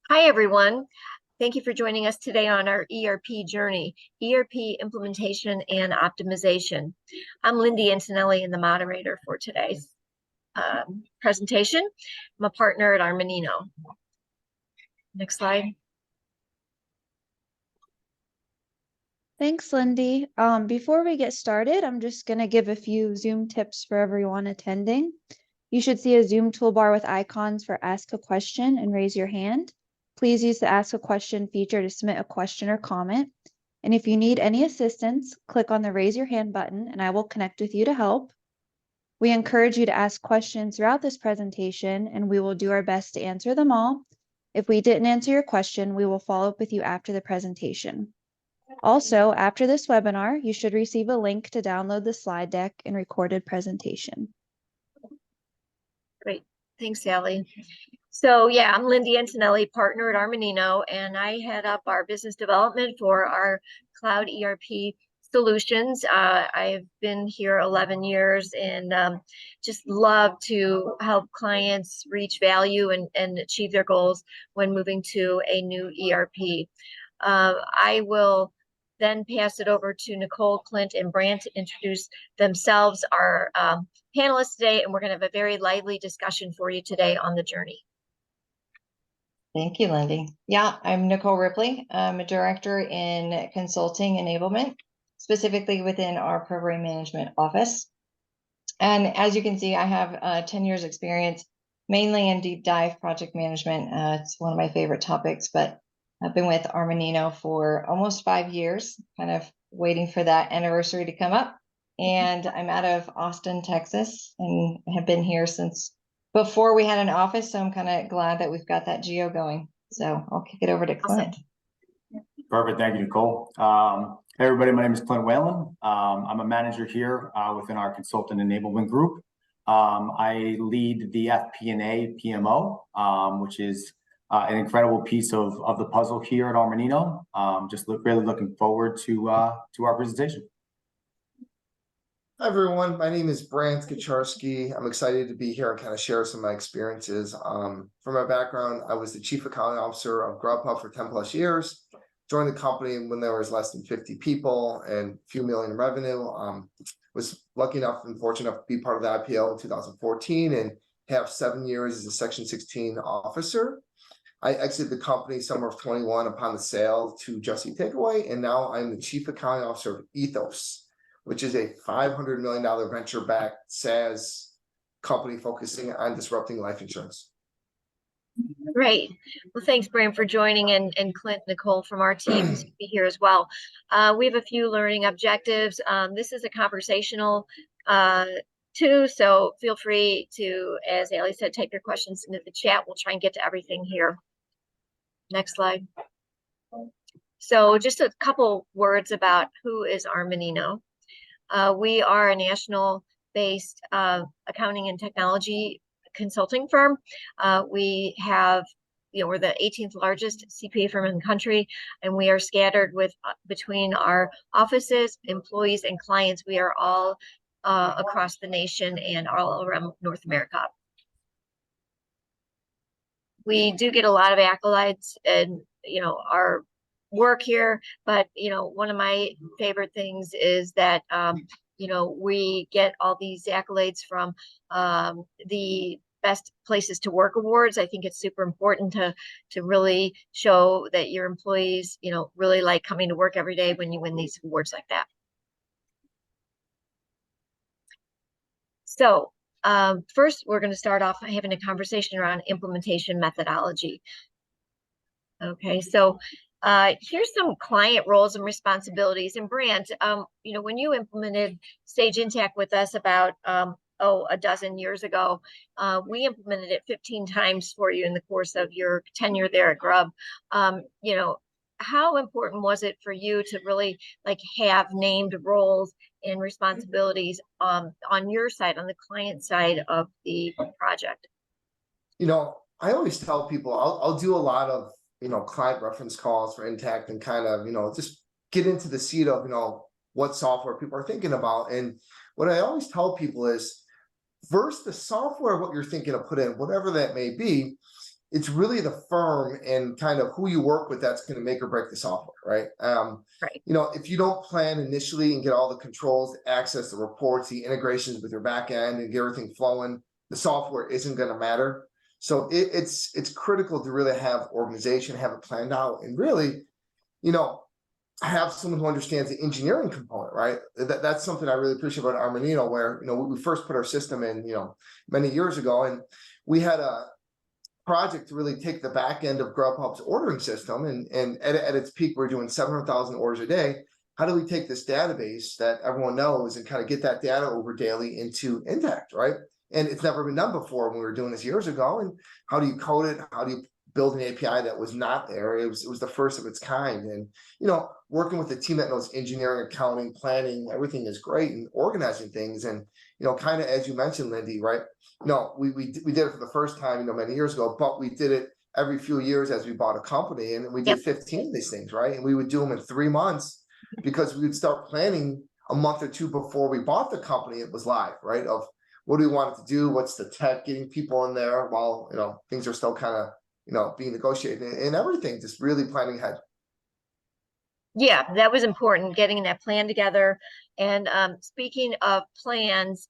Hi, everyone. Thank you for joining us today on our ERP Journey, ERP Implementation and Optimization. I'm Lindy Antonelli and the moderator for today's presentation. I'm a partner at Armanino. Next slide. Thanks, Lindy. Before we get started, I'm just going to give a few Zoom tips for everyone attending. You should see a Zoom toolbar with icons for ask a question and raise your hand. Please use the ask a question feature to submit a question or comment. And if you need any assistance, click on the raise your hand button and I will connect with you to help. We encourage you to ask questions throughout this presentation and we will do our best to answer them all. If we didn't answer your question, we will follow up with you after the presentation. Also, after this webinar, you should receive a link to download the slide deck and recorded presentation. Great. Thanks, Sally. So yeah, I'm Lindy Antonelli, partner at Armanino, and I head up our business development for our cloud ERP solutions. I've been here 11 years and just love to help clients reach value and achieve their goals when moving to a new ERP. I will then pass it over to Nicole, Clint, and Brant to introduce themselves, our panelists today, and we're going to have a very lively discussion for you today on the journey. Thank you, Lindy. Yeah, I'm Nicole Ripley. I'm a director in consulting enablement, specifically within our program management office. And as you can see, I have 10 years experience, mainly in deep dive project management. It's one of my favorite topics, but I've been with Armanino for almost 5 years, kind of waiting for that anniversary to come up. And I'm out of Austin, Texas, and have been here since before we had an office. So I'm kind of glad that we've got that geo going. So I'll kick it over to Clint. Perfect. Thank you, Nicole. Hey, everybody. My name is Clint Whalen. I'm a manager here within our consultant enablement group. I lead the FP&A PMO, which is an incredible piece of the puzzle here at Armanino. Really looking forward to our presentation. Hi, everyone. My name is Brant Kaczarski. I'm excited to be here and kind of share some of my experiences. From my background, I was the chief accounting officer of Grubhub for 10 plus years. Joined the company when there was less than 50 people and a few million in revenue. Was lucky enough and fortunate enough to be part of the IPO in 2014 and have 7 years as a Section 16 officer. I exited the company summer of 21 upon the sale to Just Eat Takeaway, and now I'm the chief accounting officer of Ethos, which is a $500 million venture-backed SaaS company focusing on disrupting life insurance. Great. Well, thanks, Bram, for joining, and Clint, Nicole from our team to be here as well. We have a few learning objectives. This is a conversational too, so feel free to, as Ali said, type your questions into the chat. We'll try and get to everything here. Next slide. So just a couple words about who is Armanino. We are a national-based accounting and technology consulting firm. We have, we're the 18th largest CPA firm in the country, and we are scattered with between our offices, employees, and clients. We are all across the nation and all around North America. We do get a lot of accolades and, our work here, but, one of my favorite things is that, we get all these accolades from the Best Places to Work awards. I think it's super important to really show that your employees, really like coming to work every day when you win these awards like that. So first, we're going to start off having a conversation around implementation methodology. Okay, so here's some client roles and responsibilities. And Brant, when you implemented Sage Intacct with us about a dozen years ago, we implemented it 15 times for you in the course of your tenure there at Grub. How important was it for you to really have named roles and responsibilities on your side, on the client side of the project? I always tell people I'll do a lot of client reference calls for Intacct and kind of just get into the seat of what software people are thinking about. And what I always tell people is, versus the software, what you're thinking of put in, whatever that may be, it's really the firm and kind of who you work with that's going to make or break the software, right? Right. You know, if you don't plan initially and get all the controls, the access, the reports, the integrations with your back end and get everything flowing, the software isn't going to matter. So it's critical to really have organization, have it planned out, and really, you know, have someone who understands the engineering component, right? That's something I really appreciate about Armanino, where, you know, we first put our system in, you know, many years ago, and we had a project to really take the back end of Grubhub's ordering system, and at its peak, we're doing 700,000 orders a day. How do we take this database that everyone knows and kind of get that data over daily into Intact, right? And it's never been done before when we were doing this years ago. And how do you code it? How do you build an API that was not there? It was the first of its kind. And, you know, working with a team that knows engineering, accounting, planning, everything is great, and organizing things. And, you know, kind of as you mentioned, Lindy, right? No, we did it for the first time, you know, many years ago, but we did it every few years as we bought a company, and we did 15 of these things, right? And we would do them in 3 months, because we would start planning a month or two before we bought the company. It was live, right? Of what do we want it to do? What's the tech? Getting people in there while, you know, things are still kind of, you know, being negotiated, and everything, just really planning ahead. Yeah, that was important, getting that plan together. And speaking of plans,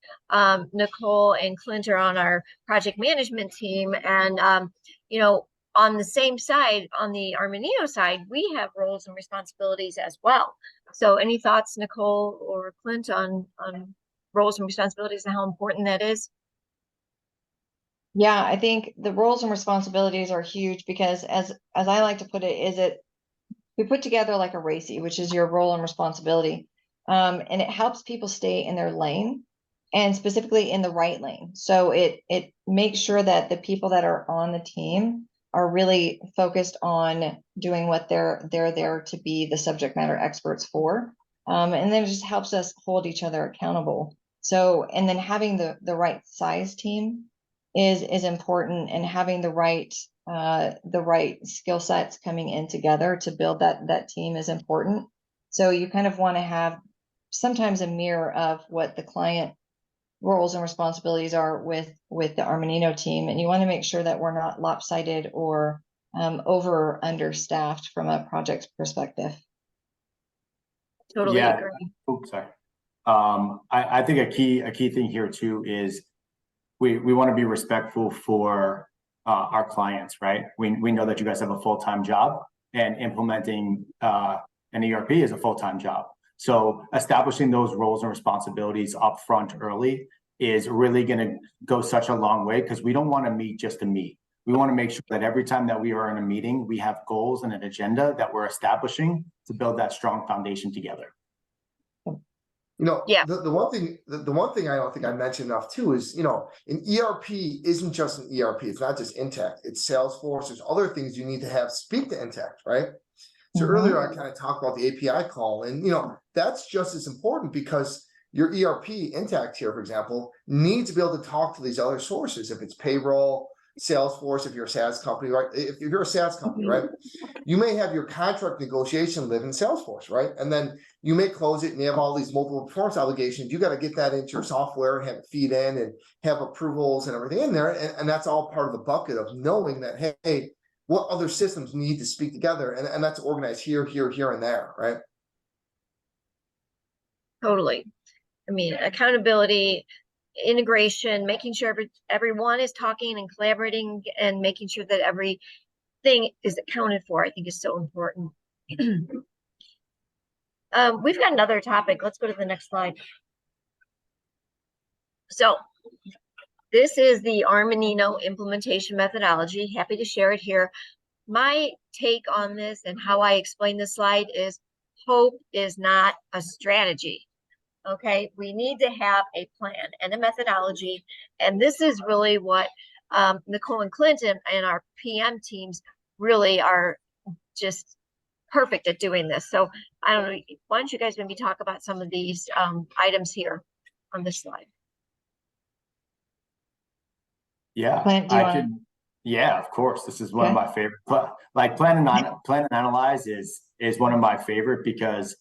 Nicole and Clint are on our project management team. And, you know, on the same side, on the Armanino side, we have roles and responsibilities as well. So any thoughts, Nicole or Clint, on roles and responsibilities and how important that is? Yeah, I think the roles and responsibilities are huge, because as I like to put it, we put together like a RACI, which is your role and responsibility. And it helps people stay in their lane, and specifically in the right lane. So it makes sure that the people that are on the team are really focused on doing what they're there to be the subject matter experts for. And then it just helps us hold each other accountable. So, and then having the right size team is important, and having the right skill sets coming in together to build that team is important. So you kind of want to have sometimes a mirror of what the client roles and responsibilities are with the Armanino team, and you want to make sure that we're not lopsided or over understaffed from a project perspective. Totally agree. Oops, sorry. I think a key thing here too is we want to be respectful for our clients, right? We know that you guys have a full-time job, and implementing an ERP is a full-time job. So establishing those roles and responsibilities up front early is really going to go such a long way, because we don't want to meet just to meet. We want to make sure that every time that we are in a meeting, we have goals and an agenda that we're establishing to build that strong foundation together. You know, Yeah. the one thing I don't think I mentioned enough too is, you know, an ERP isn't just an ERP. It's not just Intact. It's Salesforce. There's other things you need to have speak to Intact, right? So earlier I kind of talked about the API call, and, you know, that's just as important, because your ERP, Intact here, for example, needs to be able to talk to these other sources. If it's payroll, Salesforce, if you're a SaaS company, right? If you're a SaaS company, right? You may have your contract negotiation live in Salesforce, right? And then you may close it and you have all these multiple performance obligations. You got to get that into your software and have it feed in and have approvals and everything in there. And that's all part of the bucket of knowing that, hey, what other systems need to speak together? And that's organized here, and there, right? Totally. I mean, accountability, integration, making sure everyone is talking and collaborating, and making sure that everything is accounted for, I think is so important. We've got another topic. Let's go to the next slide. So this is the Armanino implementation methodology. Happy to share it here. My take on this and how I explain this slide is hope is not a strategy. Okay, we need to have a plan and a methodology. And this is really what Nicole and Clinton and our PM teams really are just perfect at doing this. So I don't know, why don't you guys maybe talk about some of these items here on this slide? Clint, Yeah, of course. This is one of my favorite. Like plan and analyze is one of my favorite, because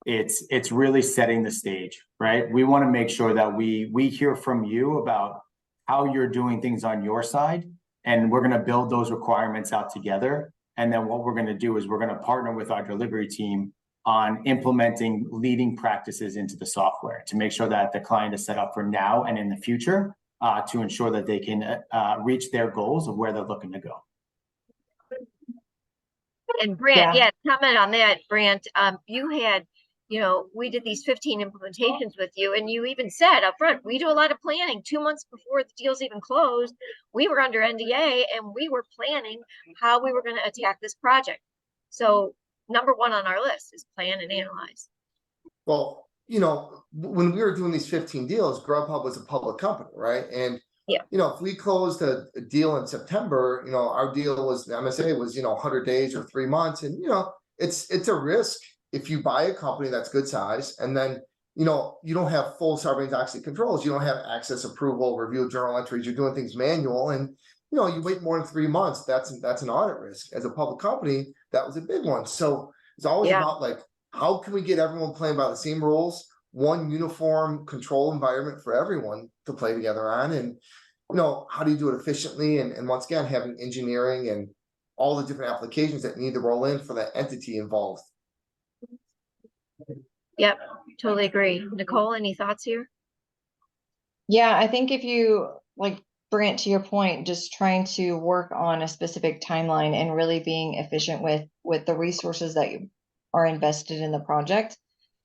it's really setting the stage, right? We want to make sure that we hear from you about how you're doing things on your side, and we're going to build those requirements out together. And then what we're going to do is we're going to partner with our delivery team on implementing leading practices into the software to make sure that the client is set up for now and in the future to ensure that they can reach their goals of where they're looking to go. And Brant, comment on that, Brant. You had, we did these 15 implementations with you, and you even said up front, we do a lot of planning 2 months before the deal's even closed. We were under NDA and we were planning how we were going to attack this project. So number one on our list is plan and analyze. Well, when we were doing these 15 deals, Grubhub was a public company, right? And if we closed a deal in September, our deal was, the MSA was, 100 days or 3 months. And, it's a risk if you buy a company that's good size and then, you don't have full Sarbanes-Oxley controls. You don't have access, approval, review, journal entries. You're doing things manual. And, you wait more than 3 months. That's an audit risk. As a public company, that was a big one. So it's always about like, how can we get everyone playing by the same rules? One uniform control environment for everyone to play together on, and how do you do it efficiently? And once again, having engineering and all the different applications that need to roll in for that entity involved. Yep, totally agree. Nicole, any thoughts here? Yeah, I think if you, like Brant, to your point, just trying to work on a specific timeline and really being efficient with the resources that you are invested in the project,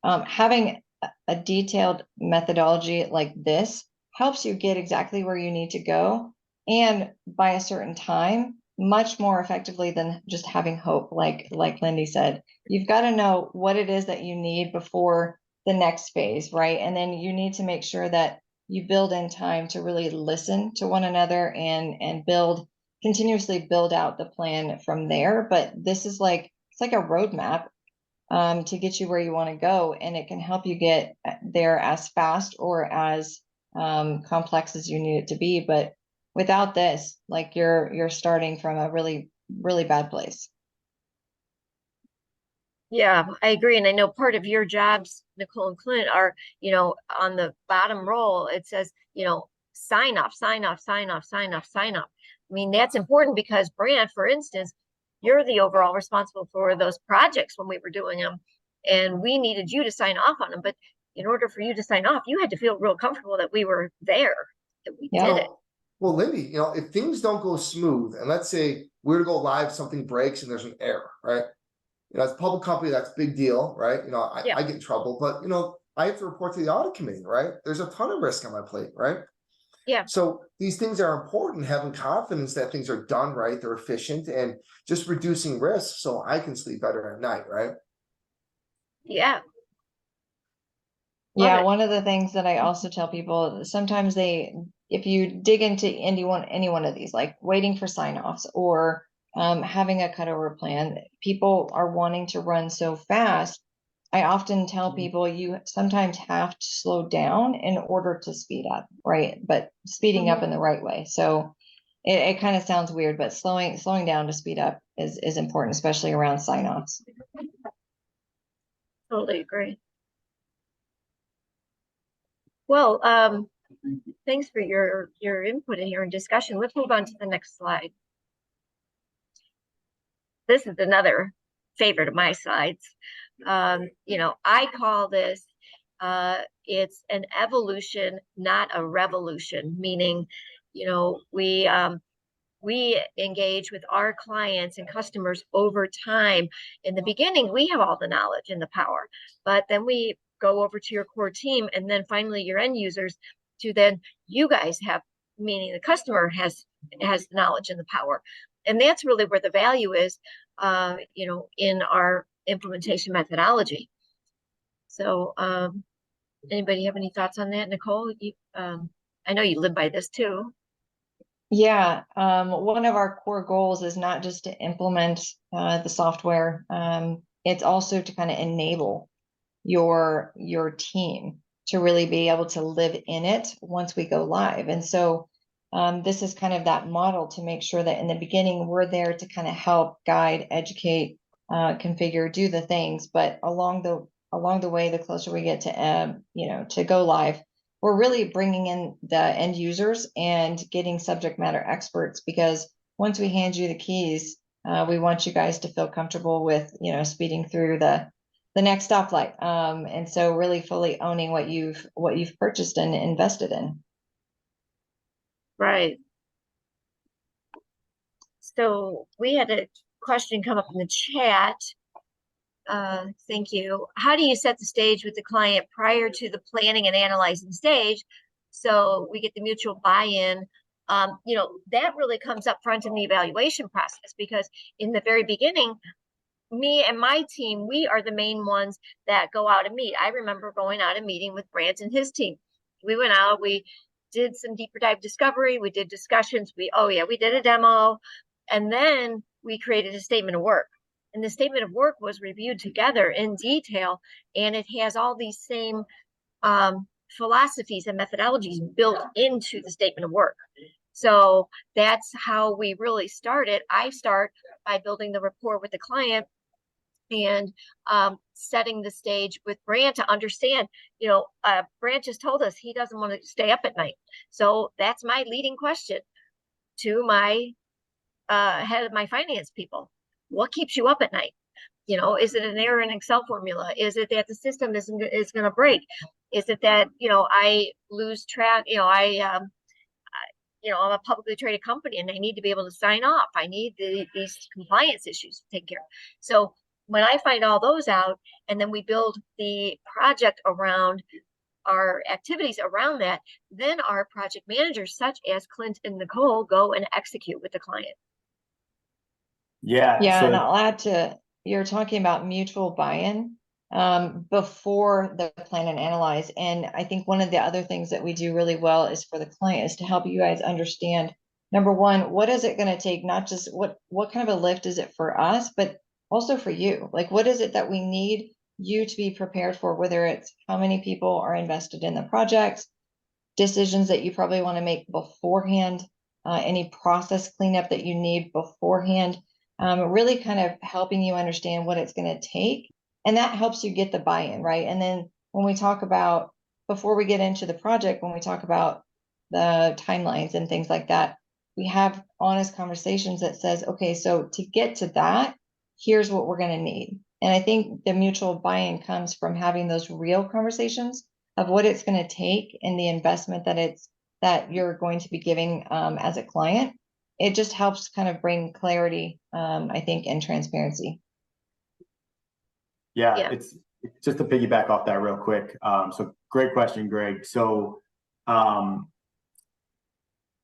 having a detailed methodology like this helps you get exactly where you need to go, and by a certain time, much more effectively than just having hope. Like Lindy said, you've got to know what it is that you need before the next phase, right? And then you need to make sure that you build in time to really listen to one another and continuously build out the plan from there. But this is it's like a roadmap to get you where you want to go, and it can help you get there as fast or as complex as you need it to be. But without this, you're starting from a really, really bad place. Yeah, I agree. And I know part of your jobs, Nicole and Clint, are, on the bottom roll, it says, sign off, sign off, sign off, sign off, sign off. I mean, that's important because Brant, for instance, you're the overall responsible for those projects when we were doing them, and we needed you to sign off on them. But in order for you to sign off, you had to feel real comfortable that we were there, that we did it. Well, Lindy, if things don't go smooth, and let's say we're to go live, something breaks and there's an error, right? As a public company, that's a big deal, right? I get in trouble, but I have to report to the audit committee, right? There's a ton of risk on my plate, right? Yeah. So these things are important, having confidence that things are done right, they're efficient, and just reducing risk so I can sleep better at night, right? Yeah. Yeah, one of the things that I also tell people, sometimes if you dig into any one of these, like waiting for sign-offs or having a cutover plan, people are wanting to run so fast. I often tell people you sometimes have to slow down in order to speed up, right? But speeding up in the right way. So it kind of sounds weird, but slowing down to speed up is important, especially around sign-offs. Totally agree. Well, thanks for your input in here and discussion. Let's move on to the next slide. This is another favorite of my slides. I call this, it's an evolution, not a revolution, meaning, we engage with our clients and customers over time. In the beginning, we have all the knowledge and the power, but then we go over to your core team, and then finally your end users, to then you guys have, meaning the customer has the knowledge and the power. And that's really where the value is, in our implementation methodology. So anybody have any thoughts on that? Nicole, I know you live by this too. Yeah, one of our core goals is not just to implement the software. It's also to kind of enable your team to really be able to live in it once we go live. And so this is kind of that model to make sure that in the beginning, we're there to kind of help, guide, educate, configure, do the things. But along the way, the closer we get to, to go live, we're really bringing in the end users and getting subject matter experts, because once we hand you the keys, we want you guys to feel comfortable with, speeding through the next stoplight. And so really fully owning what you've purchased and invested in. Right. So we had a question come up in the chat. Thank you. How do you set the stage with the client prior to the planning and analyzing stage, so we get the mutual buy-in? That really comes up front in the evaluation process, because in the very beginning, me and my team, we are the main ones that go out and meet. I remember going out and meeting with Brant and his team. We went out, we did some deeper dive discovery, we did discussions, we did a demo, and then we created a statement of work. And the statement of work was reviewed together in detail, and it has all these same philosophies and methodologies built into the statement of work. So that's how we really started. I start by building the rapport with the client and setting the stage with Brant to understand, Brant just told us he doesn't want to stay up at night. So that's my leading question to my head of my finance people. What keeps you up at night? Is it an error in Excel formula? Is it that the system is going to break? Is it that, I lose track, I'm a publicly traded company and I need to be able to sign off. I need these compliance issues to take care of. So when I find all those out, and then we build the project around our activities around that, then our project managers, such as Clint and Nicole, go and execute with the client. Yeah. Yeah, So and I'll add to, you're talking about mutual buy-in before the plan and analyze. And I think one of the other things that we do really well is for the client is to help you guys understand, number one, what is it going to take? Not just what kind of a lift is it for us, but also for you. Like, what is it that we need you to be prepared for, whether it's how many people are invested in the projects, decisions that you probably want to make beforehand, any process cleanup that you need beforehand, really kind of helping you understand what it's going to take. And that helps you get the buy-in, right? And then when we talk about, before we get into the project, when we talk about the timelines and things like that, we have honest conversations that says, okay, so to get to that, here's what we're going to need. And I think the mutual buy-in comes from having those real conversations of what it's going to take and the investment that you're going to be giving as a client. It just helps kind of bring clarity, I think, and transparency. yeah, it's just to piggyback off that real quick. So great question, Greg. So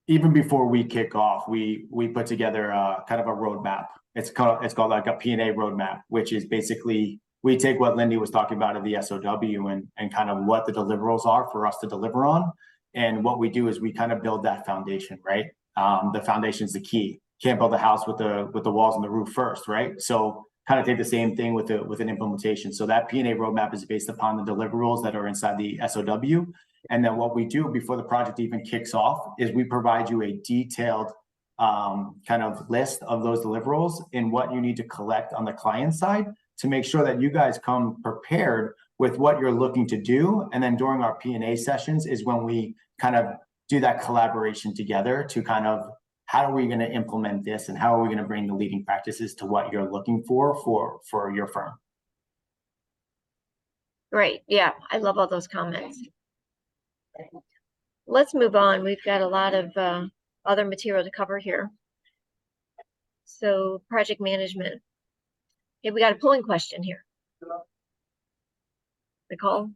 even before we kick off, we put together kind of a roadmap. It's called like a P&A roadmap, which is basically we take what Lindy was talking about of the SOW and kind of what the deliverables are for us to deliver on. And what we do is we kind of build that foundation, right? The foundation is the key. Can't build a house with the walls and the roof first, right? So kind of take the same thing with an implementation. So that P&A roadmap is based upon the deliverables that are inside the SOW. And then what we do before the project even kicks off is we provide you a detailed kind of list of those deliverables and what you need to collect on the client side to make sure that you guys come prepared with what you're looking to do. And then during our P&A sessions is when we kind of do that collaboration together to kind of how are we going to implement this and how are we going to bring the leading practices to what you're looking for your firm. Great. Yeah, I love all those comments. Let's move on. We've got a lot of other material to cover here. So project management. Okay, we got a polling question here. Nicole?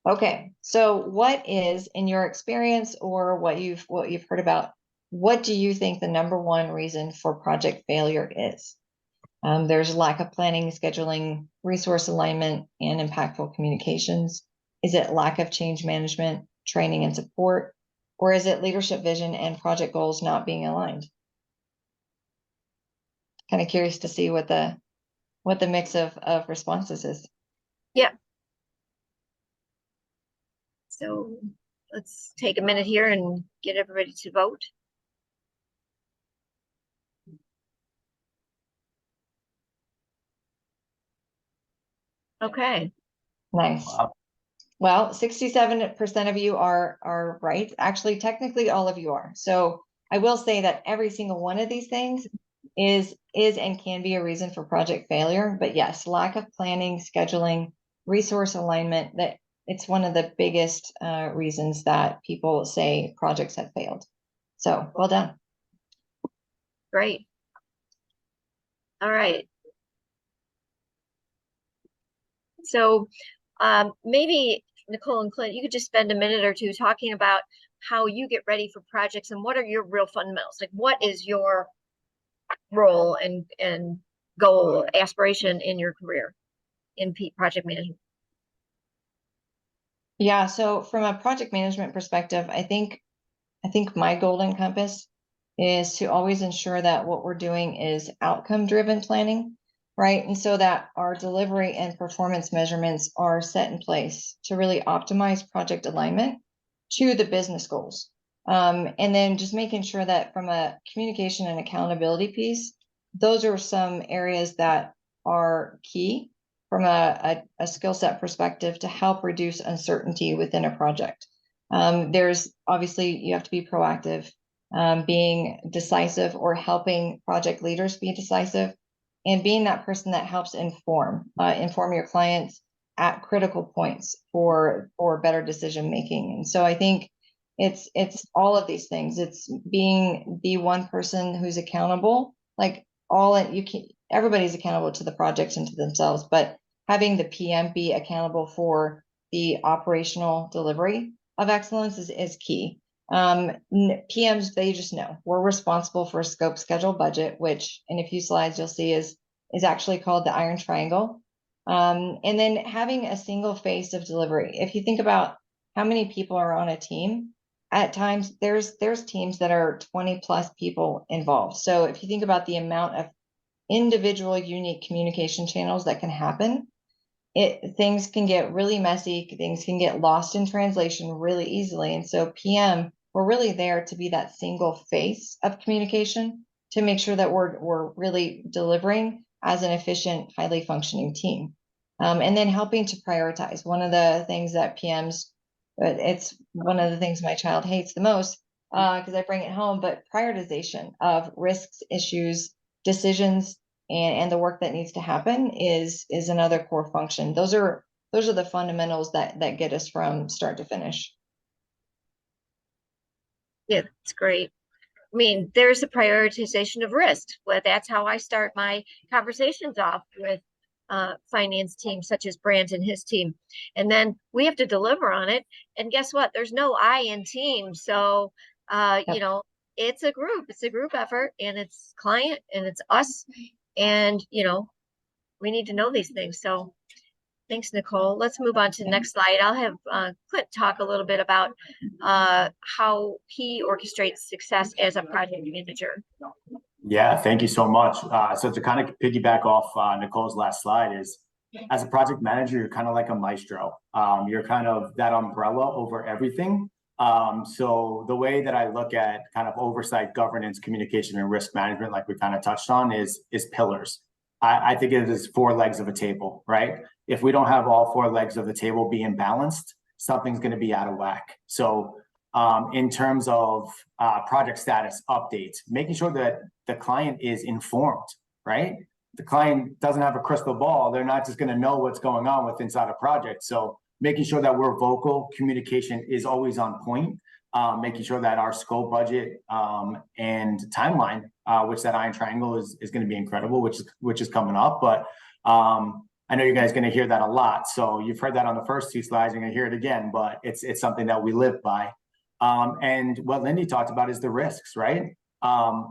Okay, so what is, in your experience or what you've heard about, what do you think the number one reason for project failure is? There's lack of planning, scheduling, resource alignment, and impactful communications. Is it lack of change management, training, and support? Or is it leadership vision and project goals not being aligned? Kind of curious to see what the mix of responses is. Yeah. So let's take a minute here and get everybody to vote. Okay. Nice. Wow. Well, 67% of you are right. Actually, technically all of you are. So I will say that every single one of these things is and can be a reason for project failure. But yes, lack of planning, scheduling, resource alignment, that it's one of the biggest reasons that people say projects have failed. So well done. Great. All right. So maybe Nicole and Clint, you could just spend a minute or two talking about how you get ready for projects and what are your real fundamentals? Like what is your role and goal, aspiration in your career in project management? Yeah, so from a project management perspective, I think my golden compass is to always ensure that what we're doing is outcome driven planning, right? And so that our delivery and performance measurements are set in place to really optimize project alignment to the business goals. And then just making sure that from a communication and accountability piece, those are some areas that are key from a skill set perspective to help reduce uncertainty within a project. There's obviously you have to be proactive, being decisive or helping project leaders be decisive, and being that person that helps inform your clients at critical points for better decision making. And so I think it's all of these things. It's being the one person who's accountable, like everybody's accountable to the projects and to themselves, but having the PM be accountable for the operational delivery of excellence is key. PMs, they just know we're responsible for scope, schedule, budget, which in a few slides you'll see is actually called the iron triangle. And then having a single face of delivery. If you think about how many people are on a team, at times there's teams that are 20 plus people involved. So if you think about the amount of individual unique communication channels that can happen, things can get really messy, things can get lost in translation really easily. And so PM, we're really there to be that single face of communication to make sure that we're really delivering as an efficient, highly functioning team. And then helping to prioritize. One of the things that PMs, it's one of the things my child hates the most because I bring it home, but prioritization of risks, issues, decisions, and the work that needs to happen is another core function. Those are the fundamentals that get us from start to finish. Yeah, that's great. I mean, there's a prioritization of risk. Well, that's how I start my conversations off with finance teams such as Brant and his team. And then we have to deliver on it. And guess what? There's no I in team. So, you know, it's a group effort, and it's client and it's us. And, you know, we need to know these things. So thanks, Nicole. Let's move on to the next slide. I'll have Clint talk a little bit about how he orchestrates success as a project manager. Yeah, thank you so much. So to kind of piggyback off Nicole's last slide is, as a project manager, you're kind of like a maestro. You're kind of that umbrella over everything. So the way that I look at kind of oversight, governance, communication, and risk management, like we kind of touched on, is pillars. I think it is 4 legs of a table, right? If we don't have all 4 legs of the table being balanced, something's going to be out of whack. So in terms of project status updates, making sure that the client is informed, right? The client doesn't have a crystal ball. They're not just going to know what's going on with inside a project. So making sure that we're vocal, communication is always on point, making sure that our scope, budget, and timeline, which that iron triangle is going to be incredible, which is coming up. But I know you guys are going to hear that a lot. So you've heard that on the first 2 slides. You're going to hear it again, but it's something that we live by. And what Lindy talked about is the risks, right?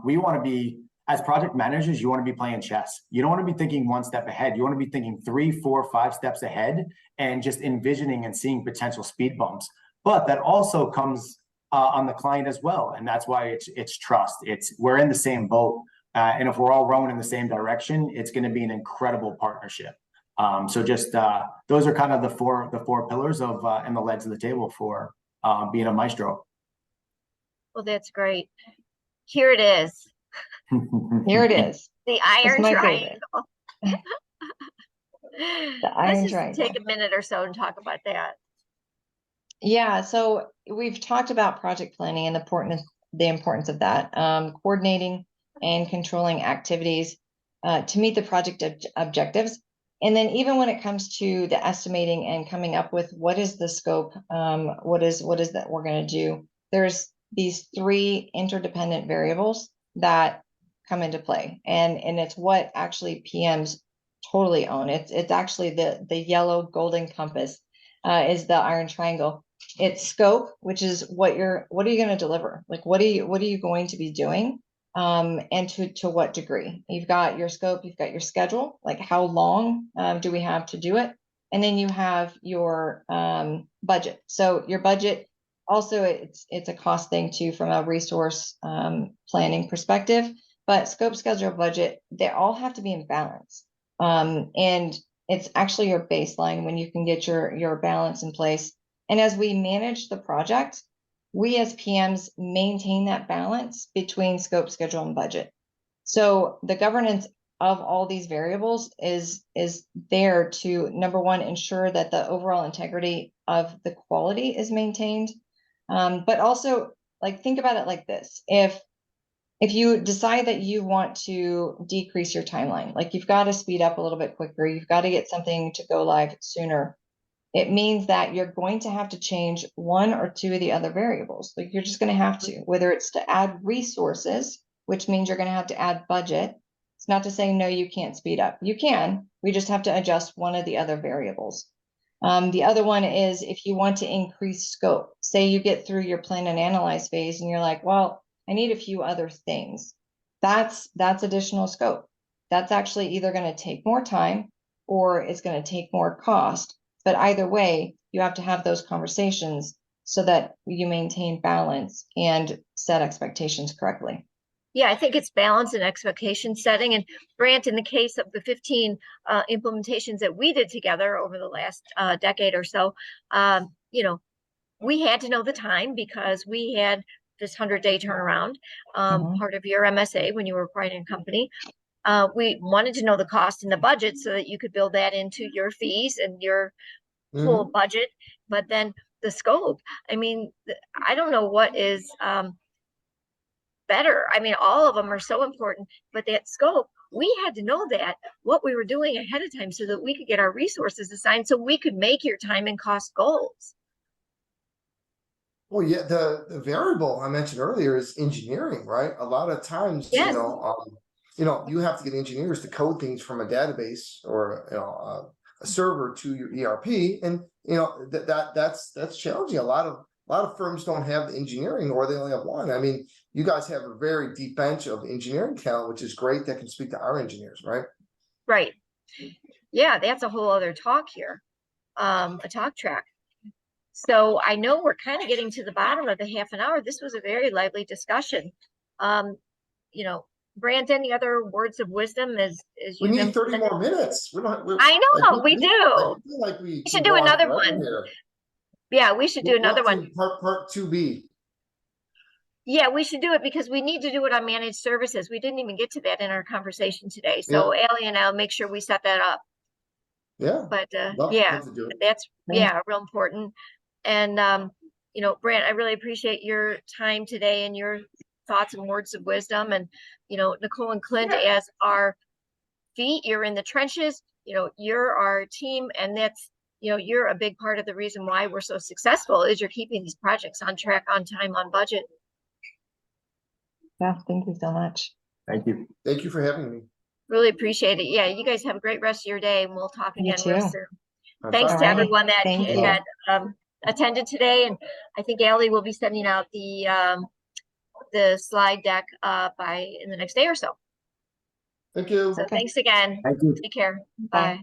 We want to be, as project managers, you want to be playing chess. You don't want to be thinking 1 step ahead. You want to be thinking 3, 4, 5 steps ahead and just envisioning and seeing potential speed bumps. But that also comes on the client as well. And that's why it's trust. We're in the same boat. And if we're all rowing in the same direction, it's going to be an incredible partnership. So just those are kind of the four pillars of and the legs of the table for being a maestro. Well, that's great. Here it is. Here it is. The iron triangle. The iron Let's just triangle. take a minute or so and talk about that. Yeah, so we've talked about project planning and the importance of that, coordinating and controlling activities to meet the project objectives. And then even when it comes to the estimating and coming up with what is the scope, what is that we're going to do, there's these three interdependent variables that come into play, and it's what actually PMs totally own. It's actually the yellow golden compass is the iron triangle. It's scope, which is what are you going to deliver? Like what are you going to be doing? And to what degree? You've got your scope, you've got your schedule, like how long do we have to do it? And then you have your budget. So your budget also, it's a cost thing too from a resource planning perspective, but scope, schedule, budget, they all have to be in balance. And it's actually your baseline when you can get your balance in place. And as we manage the project, we as PMs maintain that balance between scope, schedule, and budget. So the governance of all these variables is there to, number one, ensure that the overall integrity of the quality is maintained. But also, like, think about it like this. If you decide that you want to decrease your timeline, like you've got to speed up a little bit quicker, you've got to get something to go live sooner, it means that you're going to have to change one or two of the other variables. Like you're just going to have to, whether it's to add resources, which means you're going to have to add budget. It's not to say, no, you can't speed up. You can, we just have to adjust one of the other variables. The other one is if you want to increase scope, say you get through your plan and analyze phase and you're like, well, I need a few other things. That's additional scope. That's actually either going to take more time or it's going to take more cost. But either way, you have to have those conversations so that you maintain balance and set expectations correctly. Yeah, I think it's balance and expectation setting. And Brant, in the case of the 15 implementations that we did together over the last decade or so, we had to know the time because we had this 100-day turnaround, part of your MSA when you were acquiring a company. We wanted to know the cost and the budget so that you could build that into your fees and your whole budget. But then the scope, I mean, I don't know what is better. I mean, all of them are so important, but that scope, we had to know that what we were doing ahead of time so that we could get our resources assigned so we could make your time and cost goals. Well, yeah, the variable I mentioned earlier is engineering, right? A lot of times, Yes. You have to get engineers to code things from a database or a server to your ERP, and that's challenging. A lot of firms don't have the engineering, or they only have one. I mean, you guys have a very deep bench of engineering talent, which is great. That can speak to our engineers, right? Right. Yeah, that's a whole other talk here, a talk track. So I know we're kind of getting to the bottom of the half an hour. This was a very lively discussion. Brant, any other words of wisdom as We you need 30 more minutes. I know, we do. I feel like we should do another one. Here. Yeah, we should do another one. Part 2B. Yeah, we should do it because we need to do it on managed services. We didn't even get to that in our conversation today. So Allie and I'll make sure we set that up. Yeah. But love to do it. that's real important. And Brant, I really appreciate your time today and your thoughts and words of wisdom. And Nicole and Clint, as our feet, you're in the trenches, you're our team, and that's you're a big part of the reason why we're so successful is you're keeping these projects on track, on time, on budget. Yeah, thank you so much. Thank you. Thank you for having me. Really appreciate it. Yeah, you guys have a great rest of your day, and we'll talk again real soon. Thanks to everyone that had attended today, and I think Allie will be sending out the slide deck in the next day or so. Thank you. So thanks again. Thank you. Take care. Bye. Bye.